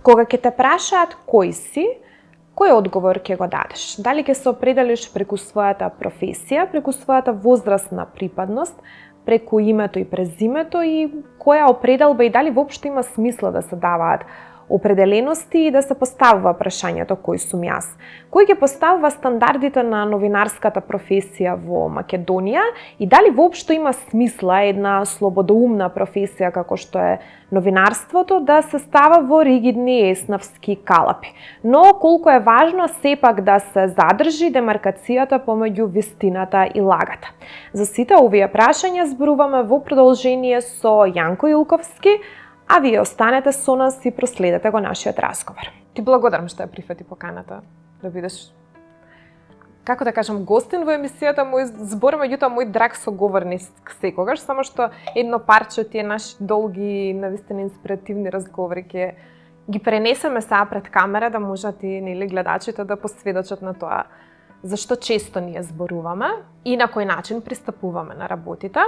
Кога ќе те прашаат кој си, кој одговор ќе го дадеш? Дали ќе се определиш преку својата професија, преку својата возрастна припадност, преку името и презимето и која определба и дали воопшто има смисла да се даваат определености и да се поставува прашањето кој сум јас? Кој ќе поставува стандардите на новинарската професија во Македонија и дали воопшто има смисла една слободоумна професија како што е новинарството да се става во ригидни еснавски калапи? Но колку е важно сепак да се задржи демаркацијата помеѓу вистината и лагата. За сите овие прашања зборуваме во продолжение со Јанко Илковски, а вие останете со нас и проследете го нашиот разговор. Ти благодарам што ја прифати поканата да бидеш, како да кажам, гостин во емисијата мој збор, меѓутоа мој драг соговорник секогаш, само што едно парче од тие наши долги, навистина инспиративни разговори ќе ги пренесеме сега пред камера да можат и гледачите да посведочат на тоа зашто често ние зборуваме и на кој начин пристапуваме на работите.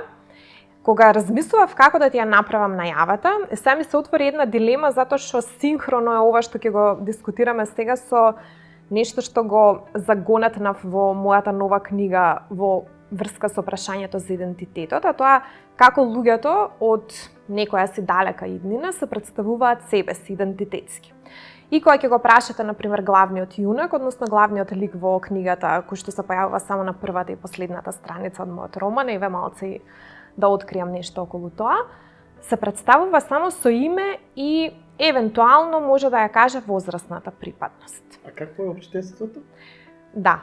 Кога размислував како да ти ја направам најавата, сега ми се отвори една дилема затоа што синхроно е ова што ќе го дискутираме сега со нешто што го загонатнав во мојата нова книга во врска со прашањето за идентитетот, а тоа како луѓето од некоја си далека иднина се представуваат себе си идентитетски. И кога ќе го прашате, например, главниот јунак, односно главниот лик во книгата, кој што се појавува само на првата и последната страница од мојот роман, еве малце да откријам нешто околу тоа, се представува само со име и евентуално може да ја каже возрастната припадност. А какво е општеството? Да,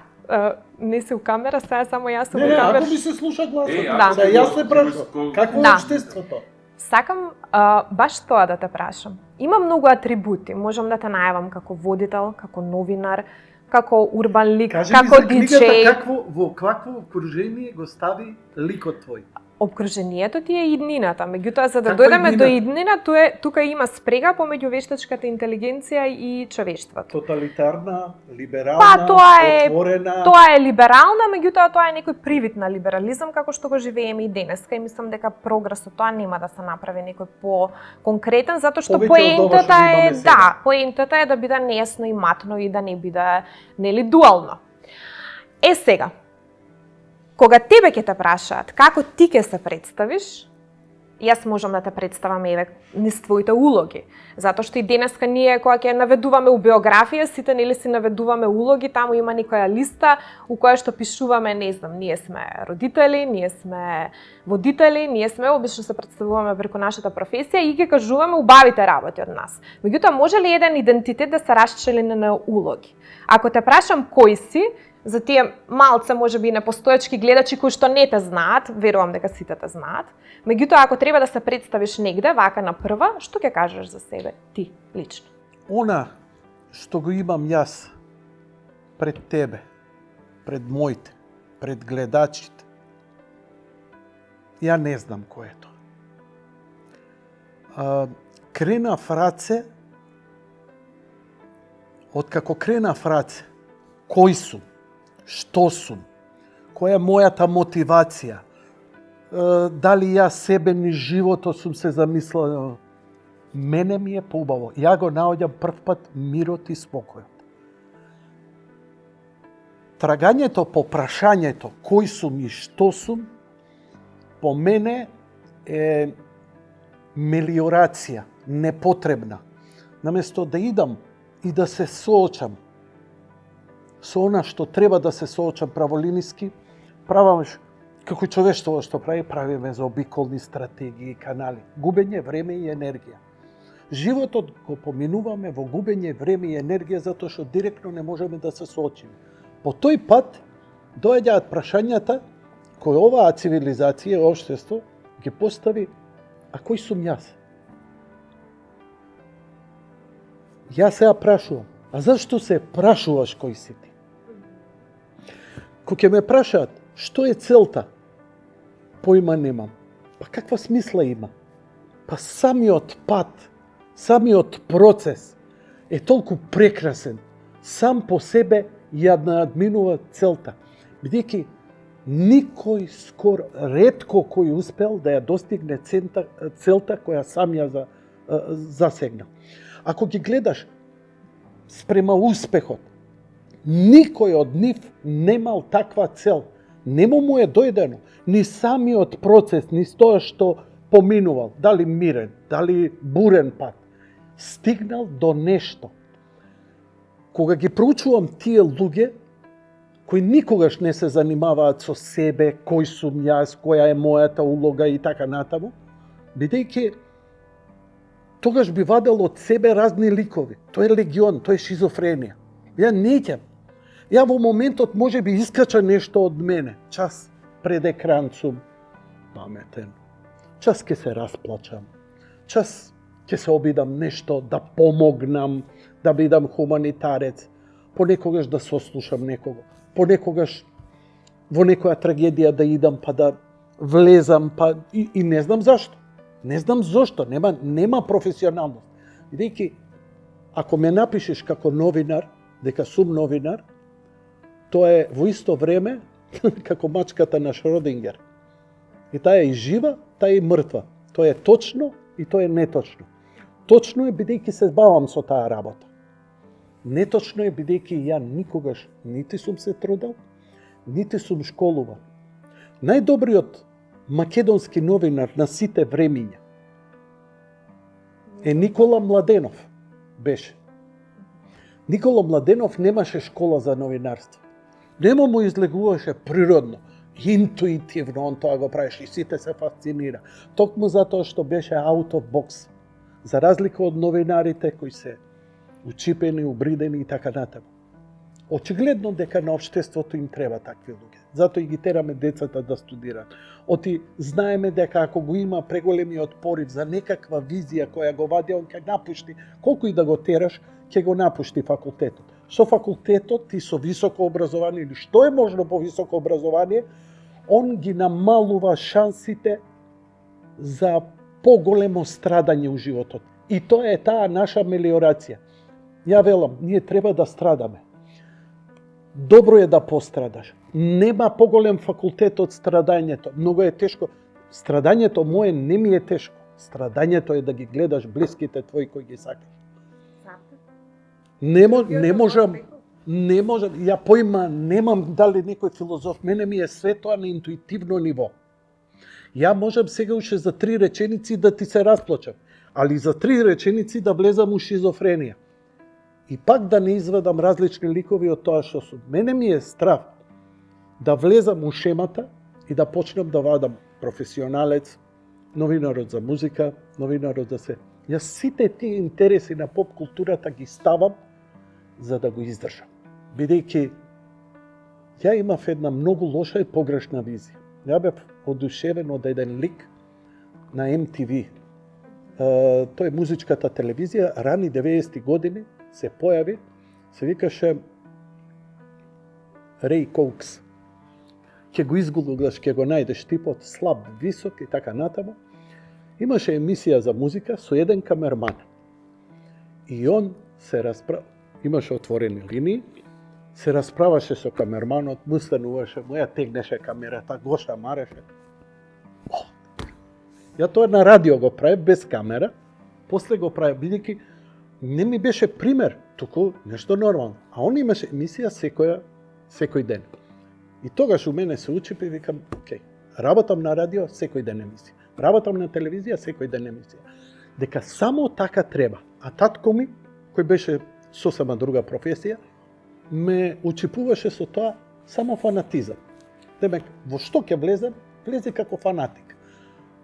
не си у камера, сега само јас сум у камера. камера. Ако ми се слуша гласот, да. Јас се прашам, какво е општеството? Сакам баш тоа да те прашам. Има многу атрибути, можам да те најавам како водител, како новинар, како урбан лик, како диџеј. Во какво окружение го стави ликот твој? Обкружението ти е иднината, меѓутоа за да дојдеме до иднина, тука има спрега помеѓу вештачката интелигенција и човештвото. Тоталитарна, либерална, отворена. Тоа е либерална, меѓутоа тоа е некој привид на либерализам како што го живееме и денеска и мислам дека прогресот тоа нема да се направи некој по-конкретен затоа што поентата е да биде нејасно и матно и да не биде дуално. Сега кога тебе ќе те прашаат како ти ќе се представиш, јас можам да те представам еве низ твоите улоги, затоа што и денеска ние кога ќе наведуваме у биографија, сите си наведуваме улоги, таму има некоја листа у која што пишуваме, не знам, ние сме родители, ние сме водители, ние сме обично се представуваме преку нашата професија и ќе кажуваме убавите работи од нас. Меѓутоа може ли еден идентитет да се расчлени на улоги? Ако те прашам кој си, за тие малце можеби непостоечки гледачи кои што не те знаат, верувам дека сите те знаат. Меѓутоа ако треба да се представиш негде вака на прва, што ќе кажеш за себе ти лично? Она што го имам јас пред тебе, пред моите, пред гледачите, ја не знам кој е тоа. Кренав раце, откако кренав раце, кој сум? Што сум? Која е мојата мотивација? Дали јас себе ни животот сум се замислил? Мене ми е поубаво. Ја го наоѓам прв пат мирот и спокојот. Трагањето по прашањето кој сум и што сум, по мене е мелиорација, непотребна. Наместо да идам и да се соочам со она што треба да се соочам праволиниски, праваме како човештво што правиме за обиколни стратегии и канали. Губење време и енергија. Животот го поминуваме во губење време и енергија затоа што директно не можеме да се соочиме. По тој пат доаѓаат прашањата кои оваа цивилизација и општество ги постави: а кој сум јас? Јас сега прашувам: а зашто се прашуваш кој си ти? Кога ќе ме прашаат што е целта, поима немам. Па каква смисла има? Па самиот пат, самиот процес е толку прекрасен, сам по себе ја надминува целта. Бидејќи никој ретко кој успел да ја достигне целта која сам ја засегна. Ако ги гледаш спрема успехот, никој од нив немал таква цел. Нему му е дојдено, ни самиот процес, ни тоа што поминувал, дали мирен, дали бурен пат, стигнал до нешто. Кога ги проучувам тие луѓе, кои никогаш не се занимаваат со себе, кој сум јас, која е мојата улога и така натаму, бидејќи тогаш би вадел од себе разни ликови. Тоа е легион, тоа е шизофренија. Ја неќам. Ја во моментот може би искача нешто од мене. Час пред екран сум паметен. Час ќе се расплачам. Час ќе се обидам нешто да помогнам, да бидам хуманитарец. Понекогаш да сослушам некого. Понекогаш во некоја трагедија да идам па да влезам па и не знам зашто. Не знам зошто, нема професионалност. Бидејќи ако ме напишеш како новинар, дека сум новинар, тоа е во исто време како мачката на Шродингер. И таа е и жива, таа е и мртва. Тоа е точно и тоа е неточно. Точно е бидејќи се бавам со таа работа. Неточно е бидејќи ја никогаш нити сум се трудел, нити сум школуван. Најдобриот македонски новинар на сите времиња е Никола Младенов беше. Никола Младенов немаше школа за новинарство. Нема му излегуваше природно, интуитивно, он тоа го правеше и сите се фасцинира. Токму затоа што беше out of box. За разлика од новинарите кои се учипени, убридени и така натаму. Очигледно дека на општеството им треба такви луѓе. Затоа и ги тераме децата да студираат. Оти знаеме дека ако го има преголемиот порив за некаква визија која го вади, он ќе напушти, колку и да го тераш, ќе го напушти факултетот. Со факултетот и со високо образование, или што е можно по високо образование, он ги намалува шансите за поголемо страдање у животот. И тоа е таа наша мелиорација. Ја велам, ние треба да страдаме. Добро е да пострадаш. Нема поголем факултет од страдањето. Многу е тешко. Страдањето мое не ми е тешко. Страдањето е да ги гледаш блиските твои кои ги сакаш. Не можам. Ја поима, немам дали некој филозоф. Мене ми е све тоа на интуитивно ниво. Ја можам сега уште за 3 реченици да ти се расплачам, али за 3 реченици да влезам у шизофренија. И пак да не извадам различни ликови од тоа што сум. Мене ми е страв да влезам у шемата и да почнам да вадам професионалец, новинарот за музика, новинарот за се. Јас сите тие интереси на поп културата ги ставам за да го издржам. Бидејќи ја имав една многу лоша и погрешна визија. Ја бев одушевен од еден лик на MTV. Тој е музичката телевизија, рани 90-ти години се појави, се викаше Рей Коукс. Ќе го изгуглаш, ќе го најдеш типот, слаб, висок и така натаму. Имаше емисија за музика со еден камерман. И он се имаше отворени линии, се расправаше со камерманот, му стануваше, му ја тегнеше камерата, го шамареше. Ја тоа на радио го правев без камера, после го правев, бидејќи не ми беше пример, туку нешто нормално. А он имаше емисија секој ден. И тогаш у мене се учипи и викам, окей, работам на радио секој ден емисија. Работам на телевизија секој ден емисија. Дека само така треба. А татко ми, кој беше сосема друга професија, ме учипуваше со тоа само фанатизам. Демек, во што ќе влезем? Влези како фанатик.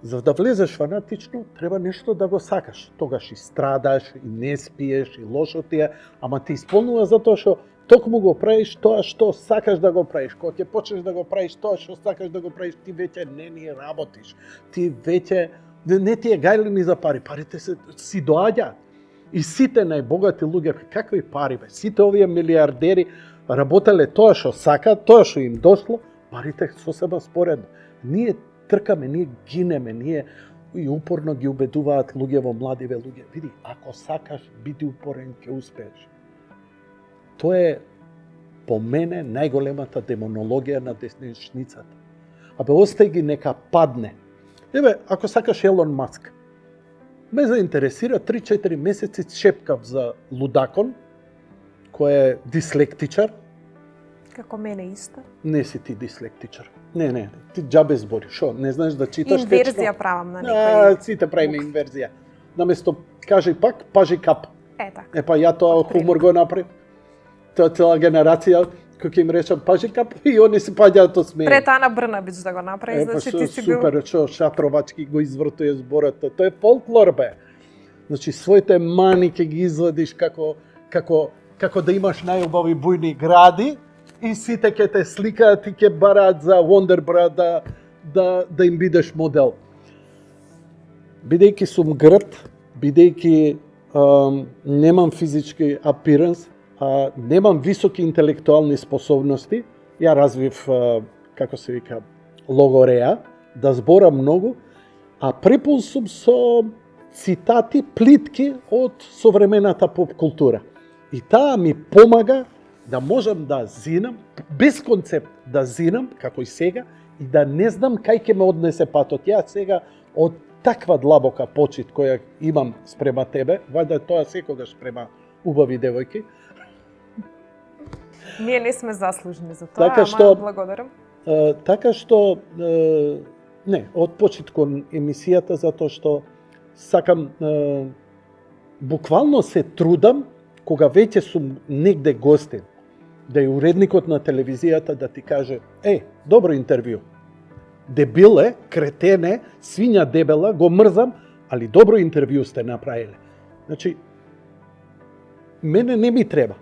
За да влезеш фанатично, треба нешто да го сакаш. Тогаш и страдаш, и не спиеш, и лошо ти е, ама ти исполнува затоа што токму го правиш тоа што сакаш да го правиш. Кога ќе почнеш да го правиш тоа што сакаш да го правиш, ти веќе не ни работиш. Ти веќе не ти е гајле ни за пари. Парите си доаѓаат. И сите најбогати луѓе, какви пари бе? Сите овие милиардери работеле тоа што сакаат, тоа што им дошло, парите сосема споредно. Ние тркаме, ние гинеме, ние и упорно ги убедуваат луѓево, младиве луѓе. Види, ако сакаш, биди упорен, ќе успееш. Тоа е по мене најголемата демонологија на десничницата. Абе, остај ги нека падне. Еве, ако сакаш Елон Маск, ме заинтересира 3-4 месеци шепкав за лудакон, кој е дислектичар. Како мене исто. Не си ти дислектичар. Не, ти џабе збори. Шо, не знаеш да читаш Инверзија течно? правам на некој. Сите правиме инверзија. Наместо кажи пак, пажи кап. Така. Па ја тоа хумор го направив. Тоа цела генерација, како им речам, пажи кап, и они се паѓаат од смеја. Пред Ана Брнабич да го направи, значи ти си бил... Супер, Шатровачки го извртуе зборот. Тоа е фолклор, бе. Значи, своите мани ќе ги извадиш како да имаш најубави бујни гради и сите ќе те сликаат и ќе бараат за Wonderbra да им бидеш модел. Бидејќи сум грд, бидејќи немам физички апиранс, немам високи интелектуални способности, ја развив, како се вика, логореја, да зборам многу, а препун сум со цитати плитки од современата поп култура. И таа ми помага да можам да зинам, без концепт да зинам, како и сега, и да не знам кај ќе ме однесе патот. Ја сега од таква длабока почит која имам спрема тебе, вајда тоа секогаш спрема убави девојки. Ние не сме заслужни за тоа, Така ама што- благодарам. Така што, не, од почит кон емисијата, затоа што сакам, буквално се трудам, кога веќе сум негде гостин, да е уредникот на телевизијата да ти каже, добро интервју. Дебил е, кретен е, свиња дебела, го мрзам, али добро интервју сте направиле. Значи, мене не ми треба.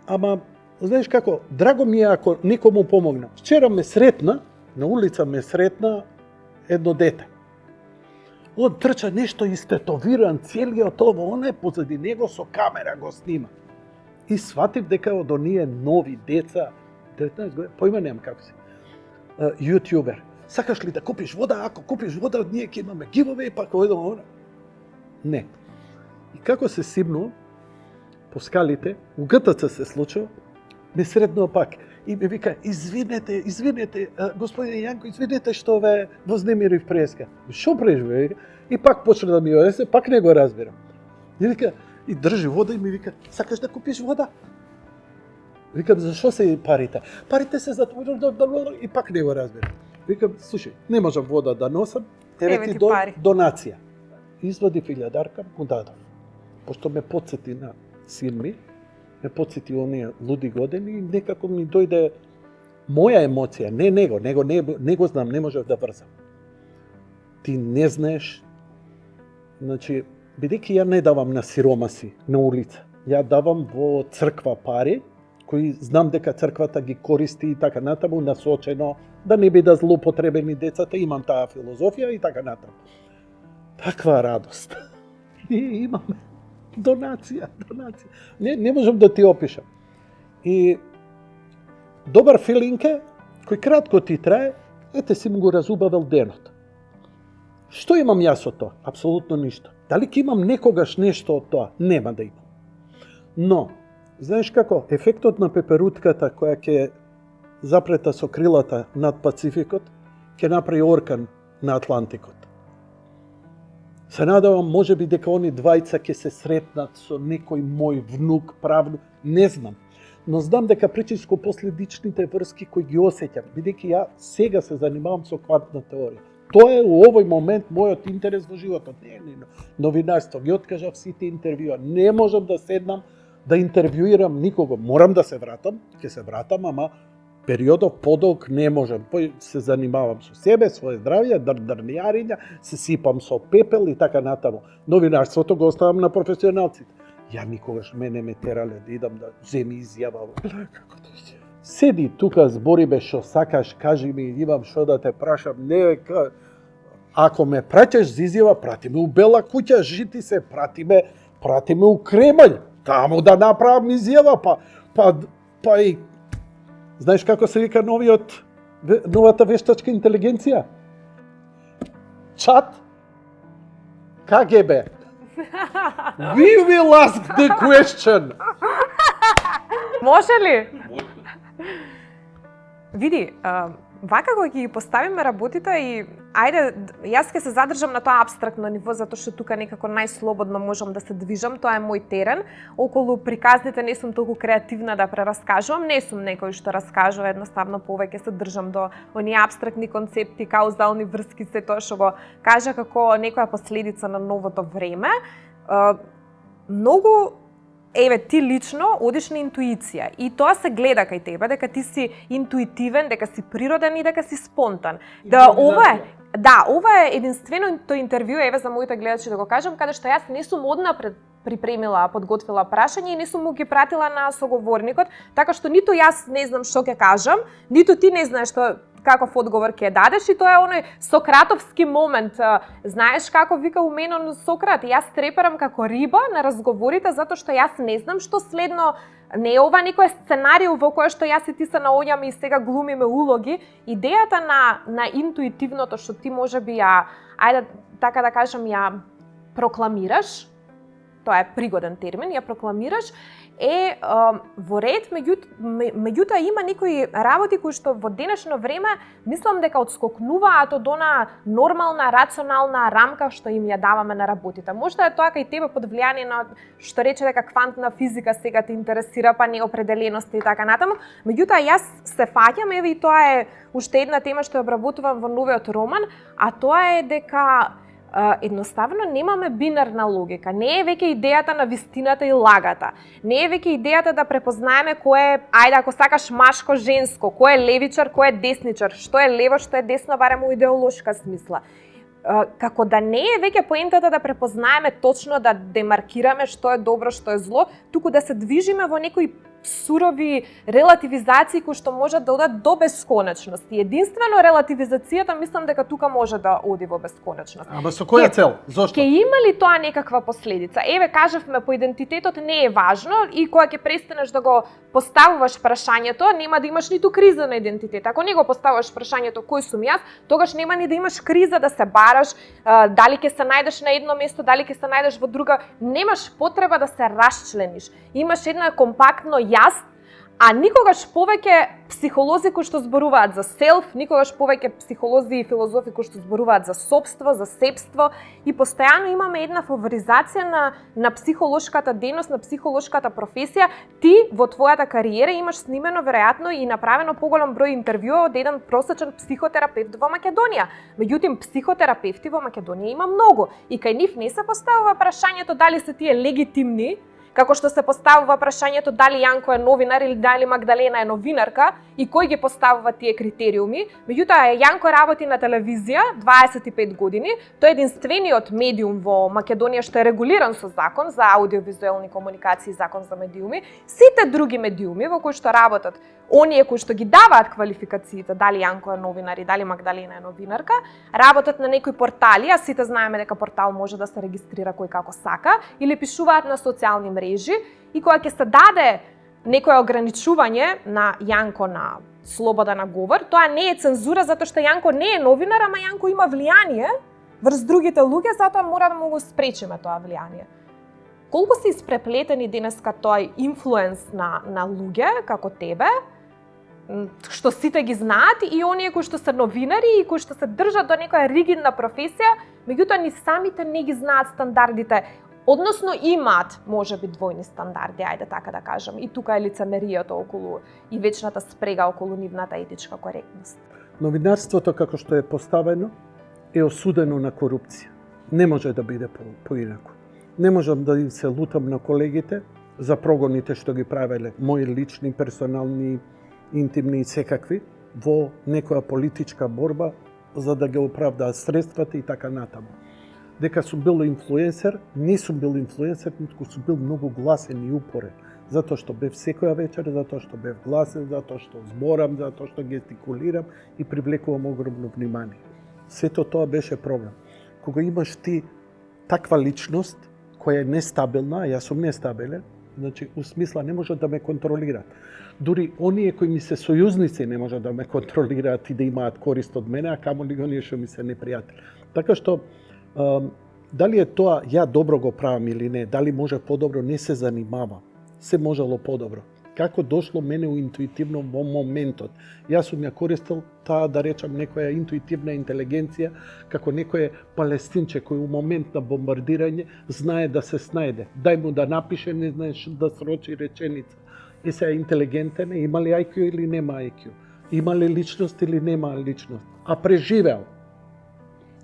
Ама, знаеш како, драго ми е ако некому помогна. Вчера ме сретна, на улица ме сретна едно дете. Он трча нешто истетовиран, целиот ово, она е позади него со камера го снима. И сватив дека од оние нови деца, 19 години, поима немам како си, јутјубер. Сакаш ли да купиш вода? Ако купиш вода, ние ќе имаме гивове, па кој да. Не. И како се сибнува по скалите, у ГТЦ се случува, ме среднува пак. И ме вика, извинете, господин Јанко, извинете што ве вознемирив преска. Шо преживе? И пак почна да ми одесе, пак не го разбирам. И вика, и држи вода и ми вика, сакаш да купиш вода? Викам, зашо се парите? Парите се за тоа, и пак не го разбирам. Викам, слушај, не можам вода да носам, еве ти пари. донација. Извади 1000-дарка, му дадов. Пошто ме подсети на син ми, ме подсети оние луди години и некако ми дојде моја емоција, не него, не го знам, не можев да врзам. Ти не знаеш, значи, бидејќи ја не давам на сиромаси, на улица, ја давам во црква пари, кои знам дека црквата ги користи и така натаму, насочено да не бидат злоупотребени децата, имам таа филозофија и така натаму. Таква радост. Ние имаме донација. Не можам да ти опишам. И добар филинг е, кој кратко ти трае, ете си му го разубавил денот. Што имам јас од тоа? Апсолутно ништо. Дали ќе имам некогаш нешто од тоа? Нема да имам. Но, знаеш како, ефектот на пеперутката која ќе запрета со крилата над Пацификот, ќе направи оркан на Атлантикот. Се надавам, може би дека они двајца ќе се сретнат со некој мој внук, правнук, не знам. Но знам дека причинско-последичните врски кои ги осеќам, бидејќи ја сега се занимавам со квантна теорија. Тоа е у овој момент мојот интерес во животот. Не, новинарство, ги откажав сите интервјуа. Не можам да седнам да интервјуирам никого. Морам да се вратам, ќе се вратам, ама периодов подолг не можам. Пој се занимавам со себе, свое здравје, дрнјариња, се сипам со пепел и така натаму. Новинарството го оставам на професионалците. Ја никогаш мене ме терале да идам да земи изјава. Седи тука, збори бе што сакаш, кажи ми, имам што да те прашам. Не, ако ме праќаш за изјава, прати ме у Бела куќа, жити се, прати ме у Кремљ, таму да направам изјава, па и знаеш како се вика новата вештачка интелигенција? Чат КГБ. We will ask the question. Може ли? Види, вака кога ги поставиме работите и ајде, јас ќе се задржам на тоа апстрактно ниво, затоа што тука некако најслободно можам да се движам, тоа е мој терен. Околу приказните не сум толку креативна да прераскажувам, не сум некој што раскажува, едноставно повеќе се држам до оние апстрактни концепти, каузални врски, се тоа што го кажа како некоја последица на новото време. Многу ти лично одиш на интуиција и тоа се гледа кај тебе, дека ти си интуитивен, дека си природен и дека си спонтан. Ова е единственото интервју, за моите гледачи да го кажам, каде што јас не сум однапред припремила, подготвила прашање и не сум му ги пратила на соговорникот, така што ниту јас не знам што ќе кажам, ниту ти не знаеш каков одговор ќе дадеш и тоа е оној сократовски момент. Знаеш како вика умено Сократ, јас треперам како риба на разговорите затоа што јас не знам што следно. Не е ова некој сценарио во кој што јас и ти се наоѓаме и сега глумиме улоги. Идејата на интуитивното што ти можеби ајде така да кажам, ја прокламираш, тоа е пригоден термин, ја прокламираш, во ред, меѓутоа има некои работи кои што во денешно време мислам дека отскокнуваат од она нормална, рационална рамка што им ја даваме на работите. Можда е тоа кај тебе под влијание на што рече дека квантна физика сега те интересира, па неопределеност и така натаму. Меѓутоа јас се фаќам, и тоа е уште една тема што ја обработувам во новиот роман, а тоа е дека едноставно немаме бинарна логика. Не е веќе идејата на вистината и лагата. Не е веќе идејата да препознаеме кој е, ајде ако сакаш машко, женско, кој е левичар, кој е десничар, што е лево, што е десно, барем у идеолошка смисла. Како да не е веќе поентата да препознаеме точно, да демаркираме што е добро, што е зло, туку да се движиме во некои сурови релативизации кои што можат да одат до бесконечност. И единствено релативизацијата мислам дека тука може да оди во бесконечност. Ама со која цел? Зошто? Ке има ли тоа некаква последица? Кажавме по идентитетот не е важно и кога ќе престанеш да го поставуваш прашањето, нема да имаш ниту криза на идентитет. Ако не го поставуваш прашањето кој сум јас, тогаш нема ни да имаш криза да се бараш, дали ќе се најдеш на едно место, дали ќе се најдеш во друга, немаш потреба да се расчлениш. Имаш една компактно јас, а никогаш повеќе психолози кои што зборуваат за селф, никогаш повеќе психолози и филозофи кои што зборуваат за собство, за себство и постојано имаме една фаворизација на психолошката дејност, на психолошката професија. Ти во твојата кариера имаш снимено веројатно и направено поголем број интервјуа од еден просечен психотерапевт во Македонија. Меѓутоа психотерапевти во Македонија има многу и кај нив не се поставува прашањето дали се тие легитимни, како што се поставува прашањето дали Јанко е новинар или дали Магдалена е новинарка и кој ги поставува тие критериуми. Меѓутоа Јанко работи на телевизија 25 години, тој е единствениот медиум во Македонија што е регулиран со закон за аудиовизуелни комуникации, закон за медиуми. Сите други медиуми во кои што работат, оние кои што ги даваат квалификациите дали Јанко е новинар и дали Магдалена е новинарка, работат на некои портали, а сите знаеме дека портал може да се регистрира кој како сака, или пишуваат на социјални мрежи, и кога ќе се даде некое ограничување на Јанко на слобода на говор, тоа не е цензура затоа што Јанко не е новинар, ама Јанко има влијание врз другите луѓе, затоа мора да му го спречиме тоа влијание. Колку се испреплетени денеска тој инфлуенс на луѓе како тебе, што сите ги знаат и оние кои што се новинари и кои што се држат до некоја ригидна професија, меѓутоа ни самите не ги знаат стандардите, односно имаат можеби двојни стандарди, ајде така да кажам. И тука е лицемеријата околу и вечната спрега околу нивната етичка коректност. Новинарството како што е поставено е осудено на корупција. Не може да биде поинаку. Не можам да им се лутам на колегите за прогоните што ги правеле мои лични, персонални, интимни и секакви во некоја политичка борба за да ги оправдаат средствата и така натаму. Дека сум бил инфлуенсер, не сум бил инфлуенсер, туку сум бил многу гласен и упорен. Затоа што бев секоја вечер, затоа што бев гласен, затоа што зборам, затоа што гестикулирам и привлекувам огромно внимание. Сето тоа беше проблем. Кога имаш ти таква личност која е нестабилна, а јас сум нестабилен, значи у смисла не може да ме контролираат. Дури оние кои ми се сојузници не може да ме контролираат и да имаат корист од мене, а камоли оние што ми се непријатели. Така што дали е тоа ја добро го правам или не, дали може подобро, не се занимавам. Се можело подобро. како дошло мене интуитивно во моментот. Јас сум ја користел таа, да речам, некоја интуитивна интелигенција, како некој палестинче кој у момент на бомбардирање знае да се снајде. Дај му да напише, не знаеш да срочи реченица. И се интелигентен, има ли IQ или нема IQ? Има ли личност или нема личност? А преживеал.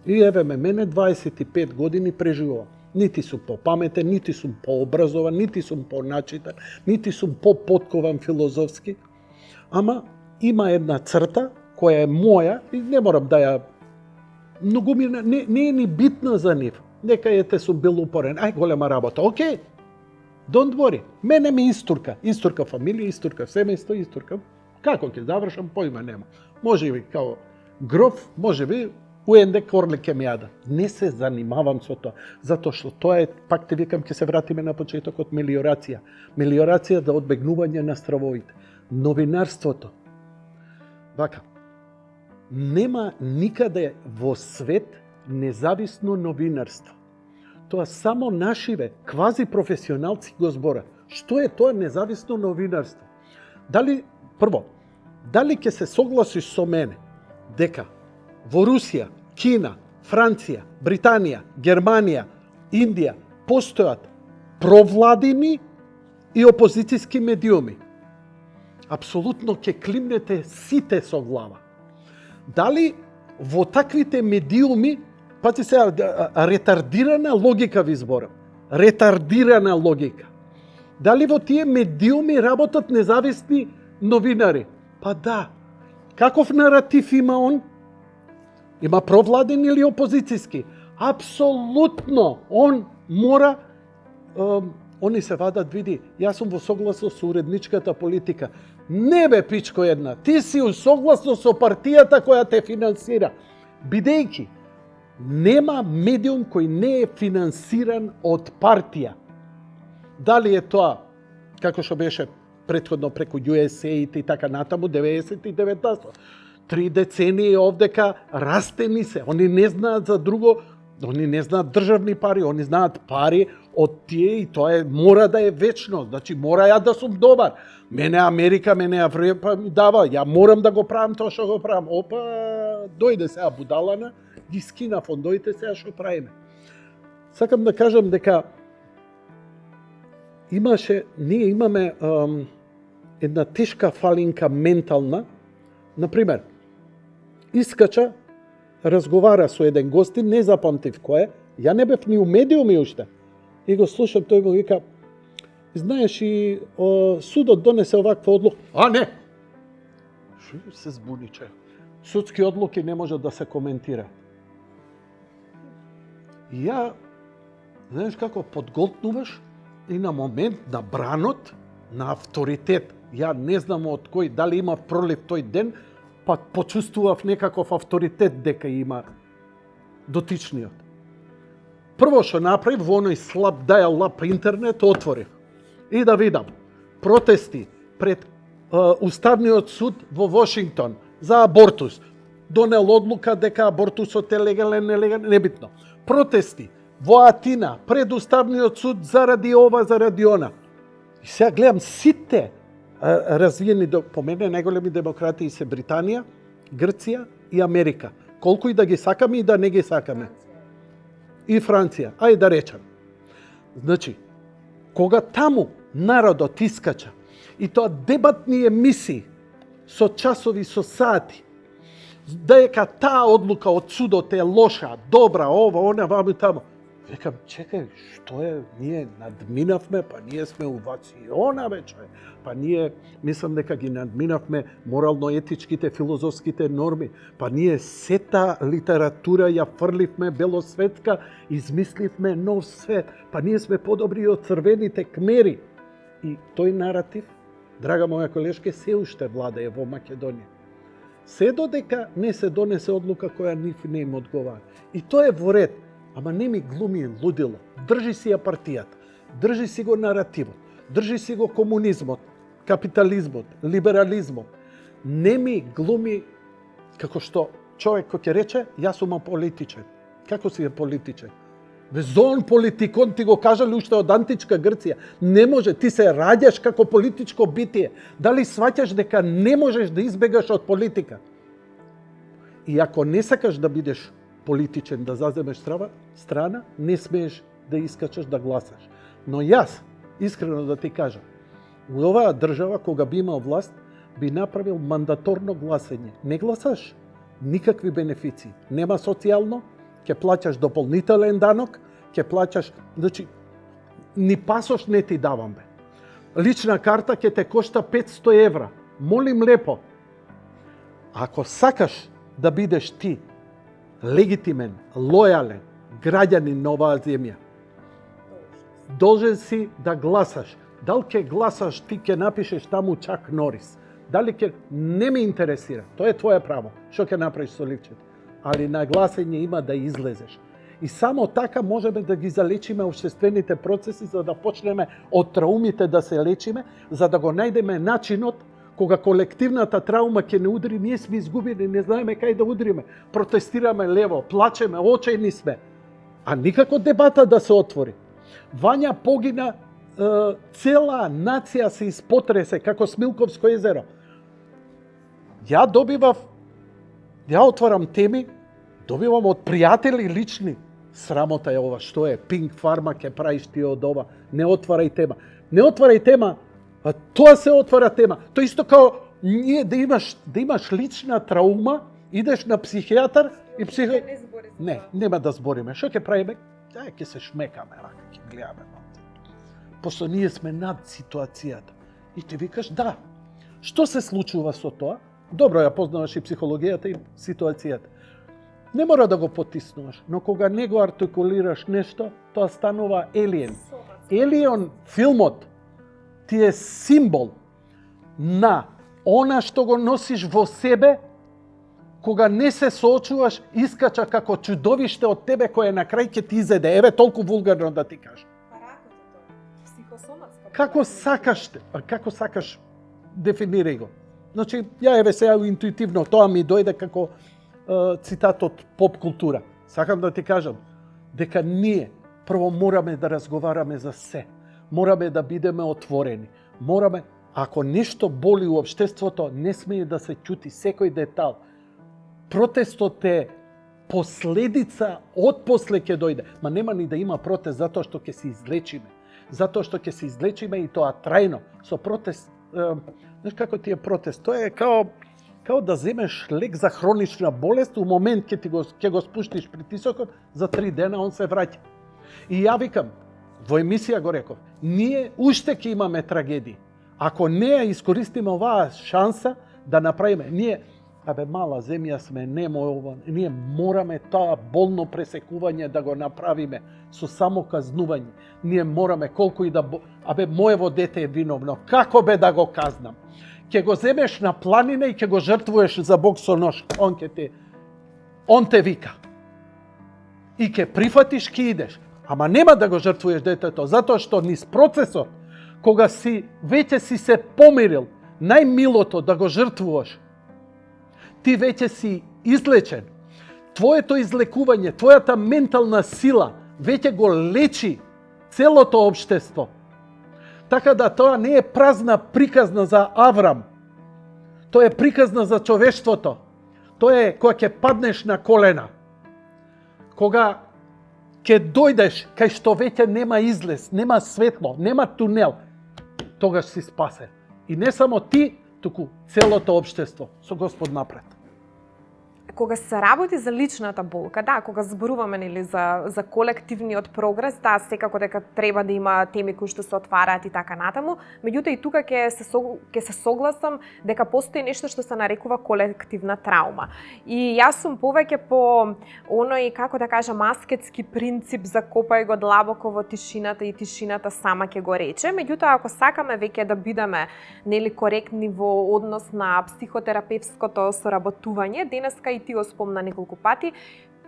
И еве мене 25 години преживувам. Нити сум попаметен, нити сум пообразован, нити сум поначитан, нити сум попоткован филозофски. Ама има една црта која е моја и не морам да ја... Многу ми не е ни битна за нив. Нека ете сум бил упорен. Ај, голема работа. Океј. Don't worry. Мене ми истурка. Истурка фамилија, истурка семејство, истурка. Како ќе завршам, поима нема. Може би као гроф, може би уенде корле ке ми јада. Не се занимавам со тоа, затоа што тоа е, пак те викам, ќе се вратиме на почетокот, мелиорација. Мелиорација да одбегнување на стравовите. Новинарството. Вака, нема никаде во свет независно новинарство. Тоа само нашиве квази професионалци го зборат. Што е тоа независно новинарство? Дали, прво, дали ќе се согласиш со мене дека во Русија, Кина, Франција, Британија, Германија, Индија постојат провладини и опозицијски медиуми? Апсолутно ќе климнете сите со глава. Дали во таквите медиуми, пати се ретардирана логика ви зборам, ретардирана логика. Дали во тие медиуми работат независни новинари? Па да. Каков наратив има он? Има провладен или опозицијски? Апсолутно, он мора, они се вадат, види, јас сум во согласност со уредничката политика. Не бе, пичко една, ти си у согласно со партијата која те финансира. Бидејќи, нема медиум кој не е финансиран од партија. Дали е тоа, како што беше претходно преку USAID и така натаму, 90 и 19. 3 децении овдека растени се. Они не знаат за друго, они не знаат државни пари, они знаат пари од тие и тоа мора да е вечно. Значи, мора ја да сум добар. Мене Америка, мене Европа ми дава, ја морам да го правам тоа што го правам. Опа, дојде сега будалана, ги скина фондоите, сега што правиме. Сакам да кажам дека ние имаме една тешка фалинка ментална. Например, искача, разговара со еден гостин, не запамтив кој е, ја не бев ни у медиуми уште. И го слушам, тој го вика, знаеш и судот донесе оваква одлука. А не! Шо се збуниче? Судски одлуки не може да се коментира. И ја, знаеш како, подголтнуваш и на момент на бранот, на авторитет. Ја не знам од кој, дали има пролив тој ден, па почувствував некаков авторитет дека има дотичниот. Прво што направив, во оној слаб dial-up интернет, отворив. И да видам протести пред Уставниот суд во Вашингтон за абортус. Донел одлука дека абортусот е легален, нелегален, небитно. Протести во Атина пред Уставниот суд заради ова, заради она. И сега гледам сите развиени, по мене најголеми демократии се Британија, Грција и Америка. Колку и да ги сакаме и да не ги сакаме. И Франција, ајде да речам. Значи, кога таму народот искача, и тоа дебатни емисии, со часови, со сати, дека таа одлука од судот е лоша, добра, ова, она, ваму таму. Викам, чекај, што е, ние надминавме, па ние сме увациона вече, па ние, мислам дека ги надминавме морално-етичките, филозофските норми, па ние сета литература ја фрливме белосветка, измисливме нов свет, па ние сме подобри од црвените кмери. И тој наратив, драга моја колешке, се уште владее во Македонија. Се додека не се донесе одлука која нив не им одговара. И тоа е во ред. Ама не ми глуми лудило. Држи си ја партијата, држи си го наративот, држи си го комунизмот, капитализмот, либерализмот. Не ми глуми, како што човек кој ќе рече, јас сум аполитичен. Како си е политичен? Зон политикон ти го кажали уште од античка Грција. Не може, ти се раѓаш како политичко битие. Дали сваќаш дека не можеш да избегаш од политика? И ако не сакаш да бидеш политичен, да заземеш страна, не смееш да искачаш да гласаш. Но јас, искрено да ти кажам, у оваа држава, кога би имал власт, би направил мандаторно гласање. Не гласаш, никакви бенефиции. Нема социјално, ќе плаќаш дополнителен данок, ќе плаќаш, значи, ни пасош не ти давам бе. Лична карта ќе те кошта 500 евра. Молим лепо. Ако сакаш да бидеш ти легитимен, лојален граѓанин на оваа земја, должен си да гласаш. Дали ќе гласаш, ти ќе напишеш таму Чак Норис. Дали ќе, не ме интересира. Тоа е твое право. Што ќе направиш со ливчето? Али на гласање има да излезеш. И само така можеме да ги залечиме општествените процеси, за да почнеме од траумите да се лечиме, за да го најдеме начинот кога колективната траума ќе не удри, ние сме изгубени, не знаеме кај да удриме. Протестираме лево, плачеме, очајни сме. А никако дебата да се отвори. Вања погина, цела нација се испотресе како Смилковско езеро. Ја отварам теми, добивам од пријатели лични. Срамота е ова, што е? Пинк Фарма ќе правиш ти од ова. Не отварај тема. Не отварај тема, а тоа се отвара тема. Тоа исто као ние да имаш лична траума, идеш на психијатар и Не, нема да збориме. Што ќе правиме? Ќе се шмекаме, ќе гледаме. Пошто ние сме над ситуацијата. И ти викаш, да. Што се случува со тоа? Добро, ја познаваш и психологијата и ситуацијата. Не мора да го потиснуваш, но кога не го артикулираш нешто, тоа станува Елиен. Елиен филмот ти е символ на она што го носиш во себе, кога не се соочуваш, искача како чудовиште од тебе кое на крај ќе ти изеде. Еве толку вулгарно да ти кажам. Како сакаш, дефинирај го. Значи, ја еве сега интуитивно, тоа ми дојде како цитат од поп култура. Сакам да ти кажам дека ние прво мораме да разговараме за се. Мораме да бидеме отворени. Ако нешто боли у општеството, не смее да се ќути секој детал. Протестот е последица, отпосле ќе дојде. Ма нема ни да има протест затоа што ќе се излечиме. Затоа што ќе се излечиме и тоа трајно. Со протест, знаеш како ти е протест? Тоа е као да земеш лек за хронична болест, у момент ќе го спуштиш притисокот, за 3 дена он се враќа. И ја викам, во емисија го реков, ние уште ќе имаме трагедии. Ако не ја искористиме оваа шанса да направиме, ние мала земја сме, ние мораме тоа болно пресекување да го направиме со само казнување. Ние мораме колку и да моево дете е виновно, како бе да го казнам? Ќе го земеш на планина и ќе го жртвуваш за Бог со нож. Он те вика. И ќе прифатиш, ќе идеш. Ама нема да го жртвуеш детето, затоа што низ процесот, кога веќе си се помирил, најмилото да го жртвуваш, ти веќе си излечен. Твоето излекување, твојата ментална сила веќе го лечи целото општество. Така да тоа не е празна приказна за Аврам. Тоа е приказна за човештвото. Тоа е кога ќе паднеш на колена. Кога ќе дојдеш кај што веќе нема излез, нема светло, нема тунел, тогаш си спасен. И не само ти, туку целото општество со Господ напред. Кога се работи за личната болка, да, кога зборуваме нели за колективниот прогрес, да, секако дека треба да има теми кои што се отвараат и така натаму, меѓутоа и тука ќе се согласам дека постои нешто што се нарекува колективна траума. И јас сум повеќе по оној, како да кажам, аскетски принцип за копај го длабоко во тишината и тишината сама ќе го рече. Меѓутоа, ако сакаме веќе да бидеме нели коректни во однос на психотерапевското соработување, денеска и ти го спомна неколку пати,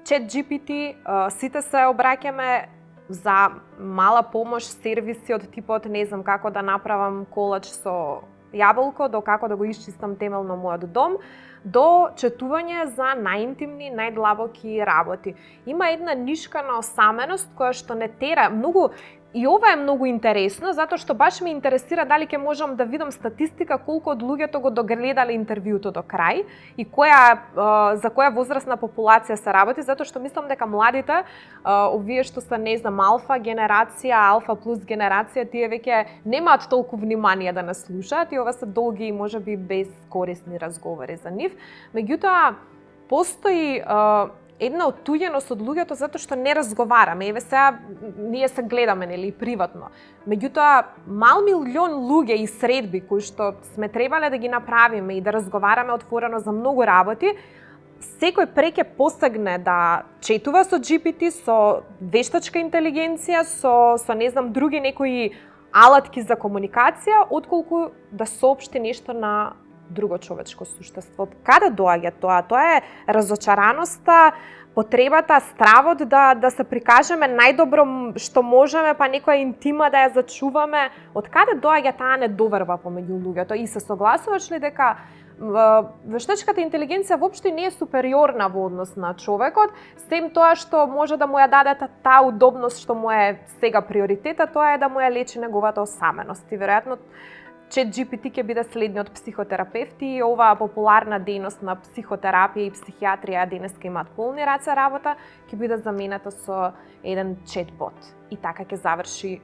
ChatGPT, сите се обраќаме за мала помош, сервиси од типот, не знам како да направам колач со јаболко до како да го исчистам темелно мојот дом, до четување за најинтимни, најдлабоки работи. Има една нишка на осаменост која што не тера многу. И ова е многу интересно, затоа што баш ме интересира дали ќе можам да видам статистика колку од луѓето го догледале интервјуто до крај и за која возрастна популација се работи, затоа што мислам дека младите, овие што се, не знам, алфа генерација, алфа плюс генерација, тие веќе немаат толку внимание да нас слушаат и ова се долги и можеби безкорисни разговори за нив. Меѓутоа, постои една оттуѓеност од луѓето затоа што не разговараме. Еве сега ние се гледаме, нели, приватно. Меѓутоа, мал милион луѓе и средби кои што сме требале да ги направиме и да разговараме отворено за многу работи, секој преќе посегне да четува со GPT, со вештачка интелигенција, со не знам други некои алатки за комуникација, отколку да соопшти нешто на друго човечко суштество. Од каде доаѓа тоа? Тоа е разочараноста, потребата, стравот да се прикажеме најдобро што можеме, па некоја интима да ја зачуваме. Од каде доаѓа таа недоверба помеѓу луѓето? И се согласуваш ли дека вештачката интелигенција воопшто не е супериорна во однос на човекот, сем тоа што може да му ја даде таа удобност што му е сега приоритета, тоа е да му ја лечи неговата осаменост. И веројатно ChatGPT ќе биде следниот психотерапевти и оваа популарна дејност на психотерапија и психијатрија денеска имаат полни раце работа, ќе биде заменета со еден чатбот. И така ќе заврши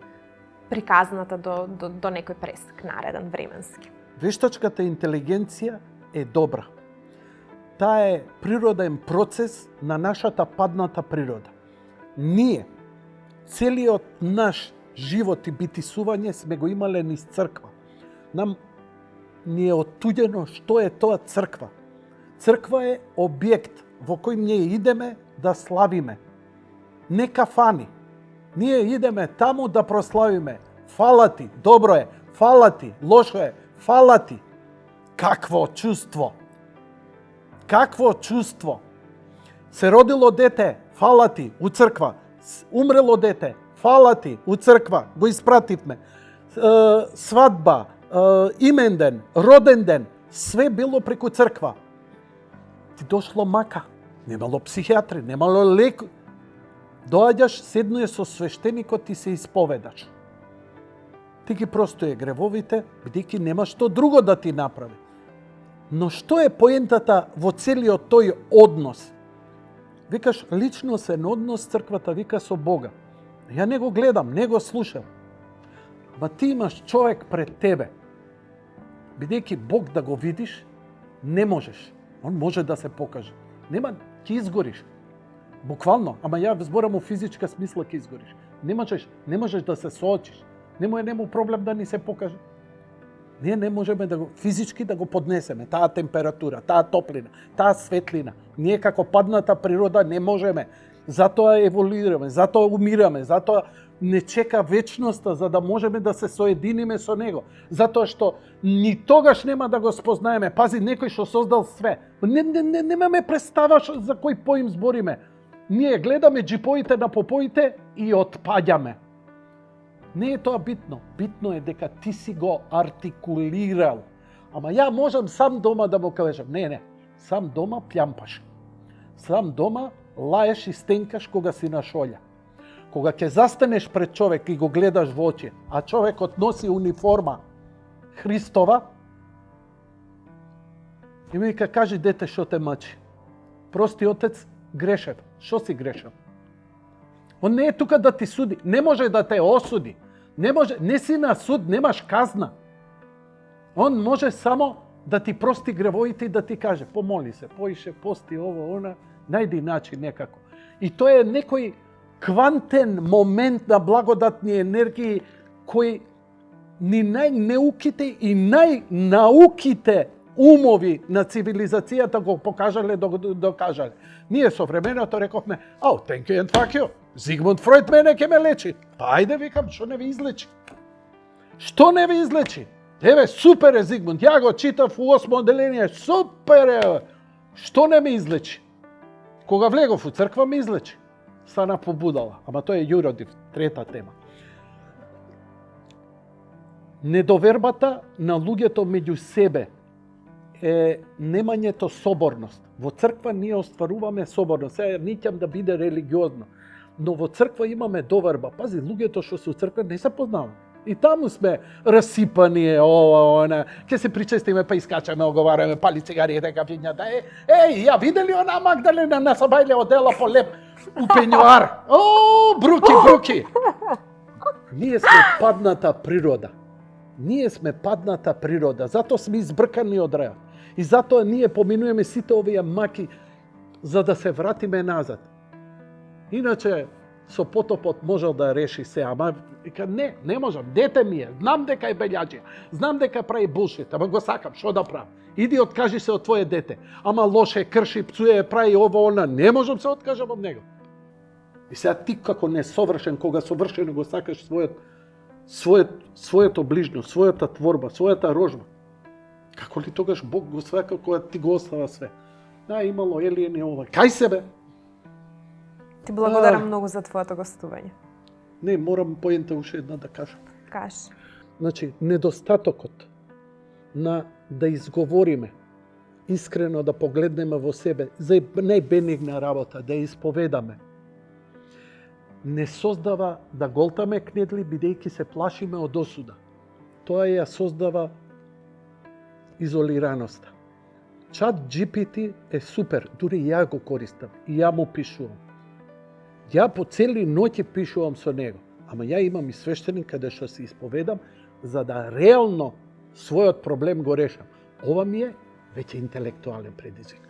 приказната до некој пресек нареден временски. Вештачката интелигенција е добра. Таа е природен процес на нашата падната природа. Ние, целиот наш живот и битисување сме го имале низ црква. Нам ни е оттуѓено што е тоа црква. Црква е објект во кој ние идеме да славиме. Не кафани. Ние идеме таму да прославиме. Фала ти, добро е, фала ти, лошо е, фала ти. Какво чувство? Какво чувство? Се родило дете, фала ти, у црква. Умрело дете, фала ти, у црква, го испративме. Свадба, именден, роден ден, све било преку црква. Ти дошло мака, немало психијатри, немало лек. Доаѓаш, седнуе со свештеникот и се исповедаш. Ти ги простоje гревовите, бидејќи нема што друго да ти направи. Но што е поентата во целиот тој однос? Викаш, личносен однос црквата вика со Бога. Ја не го гледам, не го слушам. Ма ти имаш човек пред тебе. Бидејќи Бог да го видиш, не можеш. Он може да се покаже. Нема, ќе изгориш. Буквално, ама ја зборам у физичка смисла ќе изгориш. Не можеш да се соочиш. Нему проблем да ни се покаже. Ние не можеме да го физички да го поднесеме таа температура, таа топлина, таа светлина. Ние како падната природа не можеме. Затоа еволуираме, затоа умираме, затоа не чека вечноста за да можеме да се соединиме со него. Затоа што ни тогаш нема да го спознаеме. Пази, некој што создал све. Немаме представа за кој поим збориме. Ние гледаме джипоите на попоите и отпаѓаме. Не е тоа битно. Битно е дека ти си го артикулирал. Ама ја можам сам дома да му кажам. Не. Сам дома пјампаш. Сам дома лаеш и стенкаш кога си на шолја. Кога ќе застанеш пред човек и го гледаш во очи, а човекот носи униформа Христова, и ми кажи, дете, што те мъчи? Прости, отец, грешев. Што си грешев? Он не е тука да ти суди. Не може да те осуди. Не си на суд, немаш казна. Он може само да ти прости гревоите и да ти каже, помоли се, поише, пости ово, она, најди начин некако. И тоа е некој квантен момент на благодатни енергии кои ни најнеуките и најнауките умови на цивилизацијата го покажале, докажале. Ние со временото рековме, thank you and fuck you. Зигмунд Фройд мене ќе ме лечи. Па ајде, викам, што не ви излечи? Што не ви излечи? Еве, супер е Зигмунд, ја го читав у 8 оделение, супер е. Што не ме излечи? Кога влегов у црква ме излечи. Стана побудала, ама тоа е јуродив, трета тема. Недовербата на луѓето меѓу себе е немањето соборност. Во црква ние остваруваме соборност. Сега никам да биде религиозно, но во црква имаме доверба. Пази, луѓето што се у црква не се познаваме. И таму сме расипани, ова, она, ќе се причестиме, па искачаме, оговараме, пали цигариите, кафињата. Ја видели она Магдалена на Сабајле одела по леп у пенјуар. Бруки. Ние сме падната природа. Ние сме падната природа, затоа сме избркани од рајот. И затоа ние поминуваме сите овие маки за да се вратиме назад. Иначе со потопот можел да реши се, ама вика не можам, дете ми е, знам дека е белјаџија, знам дека прави булшит, ама го сакам, што да правам? Иди откажи се од твое дете, ама лоше, крши, пцуе, прави ово, она, не можам се откажам од него. И сега ти како несовршен, кога совршено го сакаш своето ближно, својата творба, својата рожба, како ли тогаш Бог го сака кога ти го остава све? Имало елиени ова, кај себе? Ти благодарам многу за твоето гостување. Не, морам поента уште една да кажам. Кажи. Значи, недостатокот на да изговориме, искрено да погледнеме во себе, за најбенигна работа, да ја исповедаме, не создава да голтаме кнедли, бидејќи се плашиме од осуда. Тоа ја создава изолираноста. ChatGPT е супер, дури ја го користам и ја му пишувам. Ја по цели ноќи пишувам со него, ама ја имам и свештеник каде што се исповедам, за да реално својот проблем го решам. Ова ми е веќе интелектуален предизвик.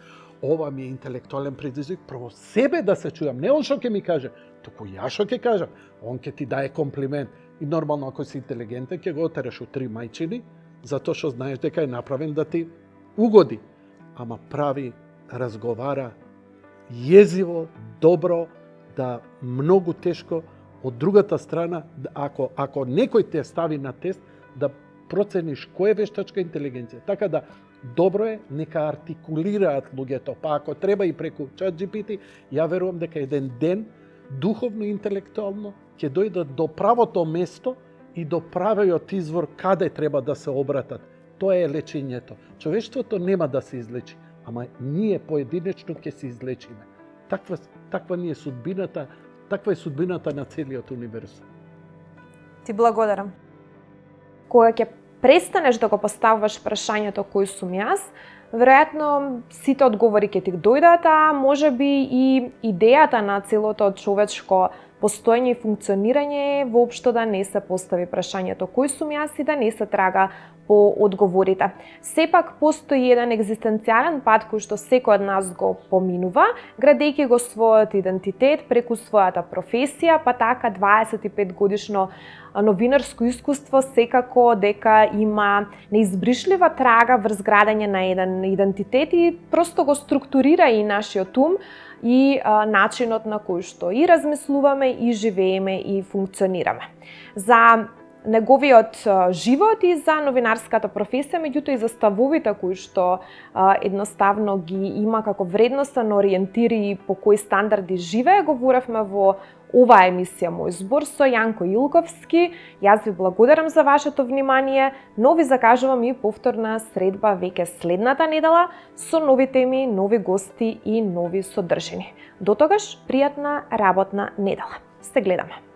Ова ми е интелектуален предизвик, прво себе да се чујам, не он што ќе ми каже, туку ја што ќе кажам, он ќе ти даде комплимент. И нормално, ако си интелигентен, ќе го отераш у 3 мајчини, затоа што знаеш дека е направен да ти угоди. Ама прави, разговара, језиво, добро, да многу тешко од другата страна, ако некој те стави на тест, да процениш кој е вештачка интелигенција. Така да, добро е, нека артикулираат луѓето, па ако треба и преку ChatGPT, ја верувам дека еден ден, духовно и интелектуално, ќе дојдат до правото место и до правиот извор каде треба да се обратат. Тоа е лечењето. Човештвото нема да се излечи, ама ние поединечно ќе се излечиме. Таква ни е судбината, таква е судбината на целиот универзум. Ти благодарам. Кога ќе престанеш да го поставуваш прашањето кој сум јас, веројатно сите одговори ќе ти дојдат, а можеби и идејата на целото човечко постоење и функционирање е воопшто да не се постави прашањето кој сум јас и да не се трага по одговорите. Сепак постои еден екзистенцијален пат кој што секој од нас го поминува, градејќи го својот идентитет преку својата професија, па така 25 годишно новинарско искуство секако дека има неизбришлива трага врз градење на еден идентитет и просто го структурира и нашиот ум и начинот на кој што и размислуваме, и живееме, и функционираме. За неговиот живот и за новинарската професија, меѓутоа и за ставовите кои што едноставно ги има како вредностен ориентир и по кои стандарди живее, говоревме во оваа емисија Мој збор со Јанко Илковски. Јас ви благодарам за вашето внимание, но ви закажувам и повторна средба веќе следната недела со нови теми, нови гости и нови содржини. До тогаш, пријатна работна недела. Се гледаме.